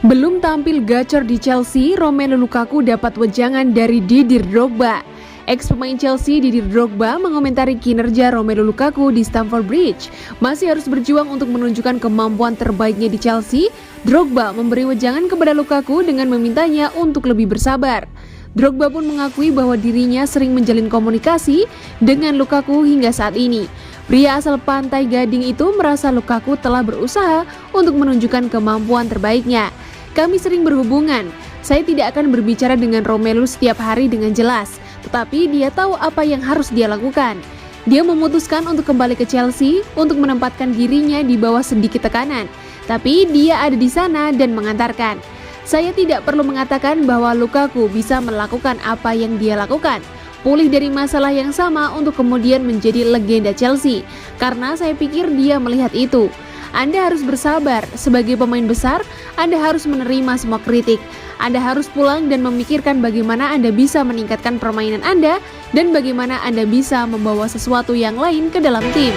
Belum tampil gacor di Chelsea, Romelu Lukaku dapat wejangan dari Didier Drogba. Ex pemain Chelsea Didier Drogba mengomentari kinerja Romelu Lukaku di Stamford Bridge. Masih harus berjuang untuk menunjukkan kemampuan terbaiknya di Chelsea. Drogba memberi wejangan kepada Lukaku dengan memintanya untuk lebih bersabar. Drogba pun mengakui bahwa dirinya sering menjalin komunikasi dengan Lukaku hingga saat ini. Pria asal Pantai Gading itu merasa Lukaku telah berusaha untuk menunjukkan kemampuan terbaiknya. Kami sering berhubungan. Saya tidak akan berbicara dengan Romelu setiap hari dengan jelas, tetapi dia tahu apa yang harus dia lakukan. Dia memutuskan untuk kembali ke Chelsea untuk menempatkan dirinya di bawah sedikit tekanan, tapi dia ada di sana dan mengantarkan. Saya tidak perlu mengatakan bahwa Lukaku bisa melakukan apa yang dia lakukan, pulih dari masalah yang sama untuk kemudian menjadi legenda Chelsea, karena saya pikir dia melihat itu. Anda harus bersabar, sebagai pemain besar, Anda harus menerima semua kritik. Anda harus pulang dan memikirkan bagaimana Anda bisa meningkatkan permainan Anda dan bagaimana Anda bisa membawa sesuatu yang lain ke dalam tim.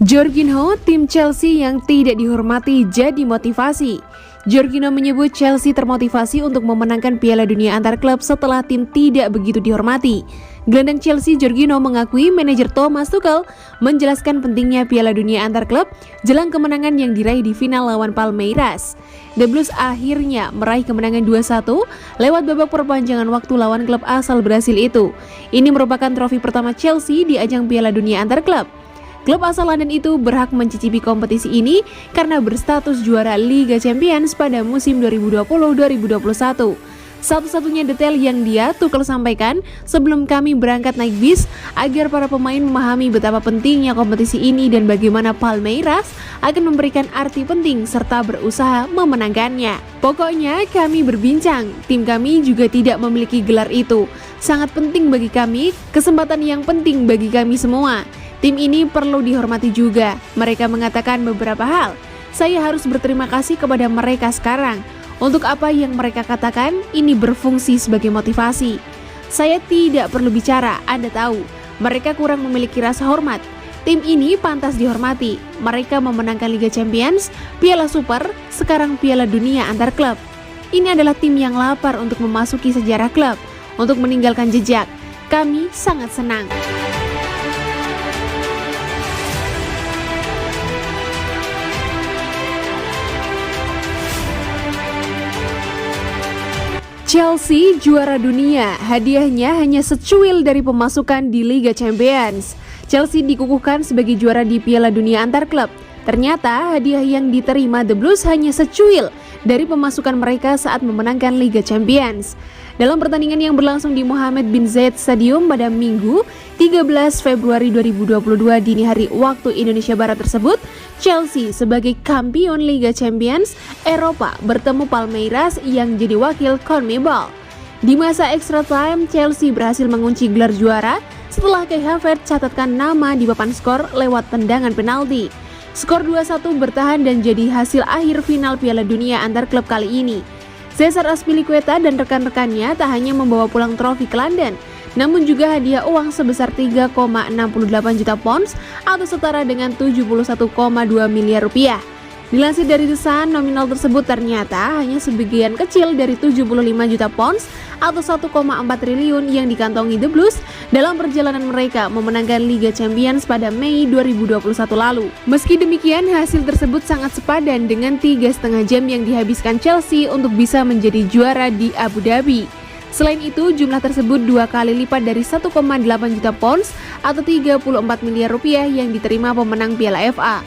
Jorginho, tim Chelsea yang tidak dihormati jadi motivasi. Jorginho menyebut Chelsea termotivasi untuk memenangkan Piala Dunia antar klub setelah tim tidak begitu dihormati. Gelandang Chelsea Jorginho mengakui manajer Thomas Tuchel menjelaskan pentingnya Piala Dunia antar klub jelang kemenangan yang diraih di final lawan Palmeiras. The Blues akhirnya meraih kemenangan 2-1 lewat babak perpanjangan waktu lawan klub asal Brasil itu. Ini merupakan trofi pertama Chelsea di ajang Piala Dunia antar klub. Klub asal London itu berhak mencicipi kompetisi ini karena berstatus juara Liga Champions pada musim 2020-2021. Satu-satunya detail yang Tuchel sampaikan sebelum kami berangkat naik bis agar para pemain memahami betapa pentingnya kompetisi ini dan bagaimana Palmeiras akan memberikan arti penting serta berusaha memenangkannya. Pokoknya kami berbincang, tim kami juga tidak memiliki gelar itu. Sangat penting bagi kami, kesempatan yang penting bagi kami semua. Tim ini perlu dihormati juga. Mereka mengatakan beberapa hal. Saya harus berterima kasih kepada mereka sekarang. Untuk apa yang mereka katakan, ini berfungsi sebagai motivasi. Saya tidak perlu bicara, Anda tahu. Mereka kurang memiliki rasa hormat. Tim ini pantas dihormati. Mereka memenangkan Liga Champions, Piala Super, sekarang Piala Dunia antar klub. Ini adalah tim yang lapar untuk memasuki sejarah klub, untuk meninggalkan jejak. Kami sangat senang. Chelsea juara dunia, hadiahnya hanya secuil dari pemasukan di Liga Champions. Chelsea dikukuhkan sebagai juara di Piala Dunia antar klub. Ternyata hadiah yang diterima The Blues hanya secuil dari pemasukan mereka saat memenangkan Liga Champions. Dalam pertandingan yang berlangsung di Mohammed bin Zayed Stadium pada Minggu 13 Februari 2022 dini hari waktu Indonesia Barat tersebut, Chelsea sebagai kampion Liga Champions Eropa bertemu Palmeiras yang jadi wakil CONMEBOL. Di masa extra time, Chelsea berhasil mengunci gelar juara setelah Kai Havertz catatkan nama di papan skor lewat tendangan penalti. Skor 2-1 bertahan dan jadi hasil akhir final Piala Dunia antar klub kali ini. Cesar Azpilicueta dan rekan-rekannya tak hanya membawa pulang trofi ke London, namun juga hadiah uang sebesar 3,68 juta pounds atau setara dengan 71,2 miliar rupiah. Dilansir dari The Sun, nominal tersebut ternyata hanya sebagian kecil dari 75 juta pounds atau 1,4 triliun yang dikantongi The Blues dalam perjalanan mereka memenangkan Liga Champions pada Mei 2021 lalu. Meski demikian, hasil tersebut sangat sepadan dengan 3,5 jam yang dihabiskan Chelsea untuk bisa menjadi juara di Abu Dhabi. Selain itu, jumlah tersebut 2 kali lipat dari 1,8 juta pounds atau 34 miliar rupiah yang diterima pemenang Piala FA.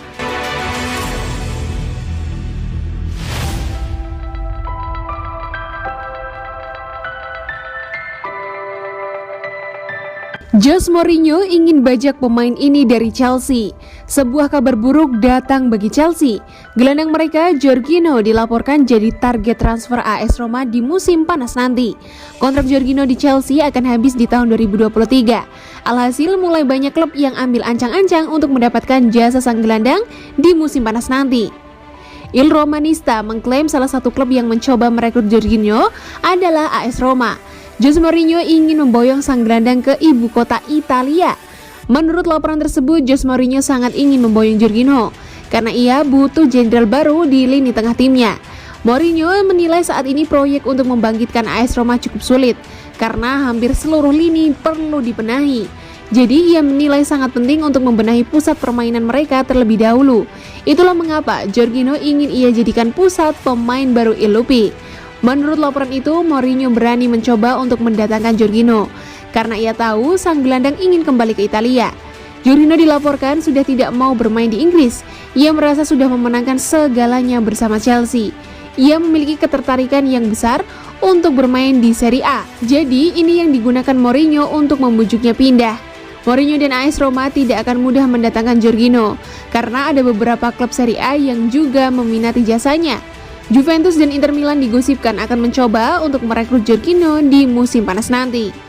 Jose Mourinho ingin bajak pemain ini dari Chelsea. Sebuah kabar buruk datang bagi Chelsea. Gelandang mereka, Jorginho, dilaporkan jadi target transfer AS Roma di musim panas nanti. Kontrak Jorginho di Chelsea akan habis di tahun 2023. Alhasil, mulai banyak klub yang ambil ancang-ancang untuk mendapatkan jasa sang gelandang di musim panas nanti. Il Romanista mengklaim salah satu klub yang mencoba merekrut Jorginho adalah AS Roma. Jose Mourinho ingin memboyong sang gelandang ke ibu kota Italia. Menurut laporan tersebut, Jose Mourinho sangat ingin memboyong Jorginho karena ia butuh jenderal baru di lini tengah timnya. Mourinho menilai saat ini proyek untuk membangkitkan AS Roma cukup sulit karena hampir seluruh lini perlu dibenahi. Jadi ia menilai sangat penting untuk membenahi pusat permainan mereka terlebih dahulu. Itulah mengapa Jorginho ingin ia jadikan pusat pemain baru LUP. Menurut laporan itu, Mourinho berani mencoba untuk mendatangkan Jorginho karena ia tahu sang gelandang ingin kembali ke Italia. Jorginho dilaporkan sudah tidak mau bermain di Inggris. Ia merasa sudah memenangkan segalanya bersama Chelsea. Ia memiliki ketertarikan yang besar untuk bermain di Serie A. Jadi ini yang digunakan Mourinho untuk membujuknya pindah. Mourinho dan AS Roma tidak akan mudah mendatangkan Jorginho karena ada beberapa klub Serie A yang juga meminati jasanya. Juventus dan Inter Milan digosipkan akan mencoba untuk merekrut Jorginho di musim panas nanti.